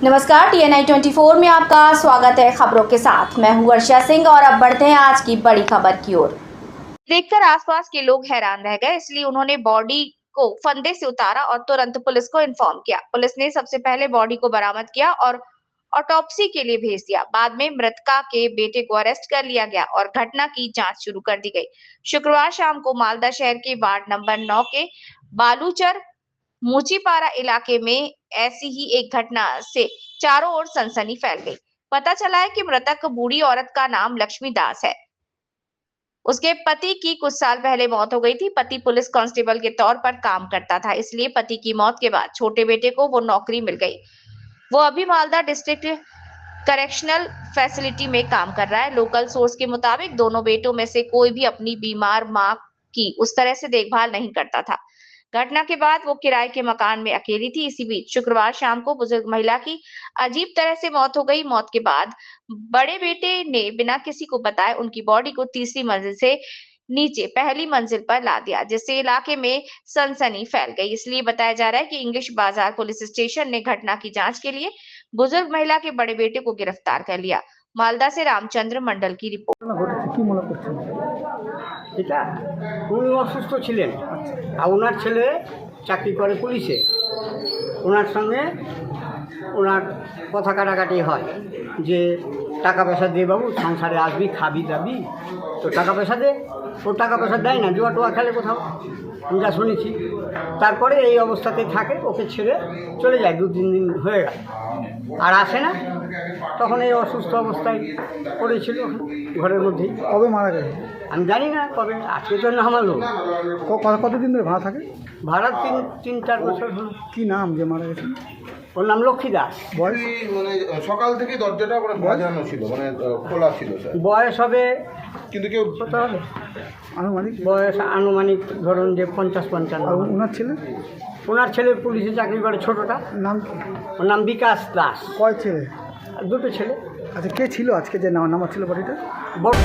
नमस्कार, TNI 24 में आपका स्वागत है। खबरों के साथ मैं हूं वर्षा सिंह और अब बढ़ते हैं आज की बड़ी खबर की ओर। देखकर आसपास के लोग हैरान रह गए, इसलिए उन्होंने बॉडी को फंदे से उतारा और तुरंत पुलिस को इन्फॉर्म किया। पुलिस ने सबसे पहले बॉडी को बरामद किया और ऑटोप्सी के लिए भेज दिया। बाद में मृतका के बेटे को अरेस्ट कर लिया गया और घटना की जांच शुरू कर दी गई। शुक्रवार शाम को मालदा शहर के वार्ड नंबर 9 के बालूचर मुचीपारा इलाके में ऐसी ही एक घटना से चारों ओर सनसनी फैल गई। पता चला है कि मृतक बूढ़ी औरत का नाम लक्ष्मी दास है। उसके पति की कुछ साल पहले मौत हो गई थी। पति पुलिस कांस्टेबल के तौर पर काम करता था, इसलिए पति की मौत के बाद छोटे बेटे को वो नौकरी मिल गई। वो अभी मालदा डिस्ट्रिक्ट करेक्शनल फैसिलिटी में काम कर रहा है। लोकल सोर्स के मुताबिक दोनों बेटों में से कोई भी अपनी बीमार मां की उस तरह से देखभाल नहीं करता था। घटना के बाद वो किराए के मकान में अकेली थी। इसी बीच शुक्रवार शाम को बुजुर्ग महिला की अजीब तरह से मौत हो गई। मौत के बाद बड़े बेटे ने बिना किसी को बताए उनकी बॉडी को तीसरी मंजिल से नीचे पहली मंजिल पर ला दिया, जिससे इलाके में सनसनी फैल गई। इसलिए बताया जा रहा है कि इंग्लिश बाजार पुलिस स्टेशन ने घटना की जांच के लिए बुजुर्ग महिला के बड़े बेटे को गिरफ्तार कर लिया। मालदा से रामचंद्र मंडल की रिपोर्ट। এটা উনি অসুস্থ ছিলেন আর ওনার ছেলে চাকরি করে পুলিশে। ওনার সঙ্গে ওনার কথা কাটাকাটি হয় যে টাকা পয়সা দে বাবু, সংসারে আসবি খাবি দাবি, তো টাকা পয়সা দে। ও টাকা পয়সা দেয় না, জুয়া টোয়া খেলে কোথাও, আমি যা শুনেছি। তারপরে এই অবস্থাতেই থাকে, ওকে ছেড়ে চলে যায়। 2-3 দিন হয়ে গেল আর আসে না। তখন এই অসুস্থ অবস্থায় পড়েছিল ঘরের মধ্যেই। কবে মারা গেছে আমি জানি না কবে, আজকে তো নামালো। কতদিন ধরে ভাড়া থাকে? ভাড়া 3-4 বছর হলো। কি নাম যে মারা গেছে? ওর নাম লক্ষ্মী দাস। বয়স? মানে সকাল থেকে দরজাটা মানে বাজানো ছিল, মানে খোলা ছিল স্যার। বয়স হবে, কিন্তু কেউ কত হবে আনুমানিক? বয়স আনুমানিক ধরুন যে 50-55। আর ওনার ছেলে? ওনার ছেলে পুলিশে চাকরি করে, ছোটটা। নাম কি? ওর নাম বিকাশ দাস। কয় ছেলে? আর 2টো ছেলে। আচ্ছা, কে ছিল আজকে যে নামা ছিল বাড়িটা? বড়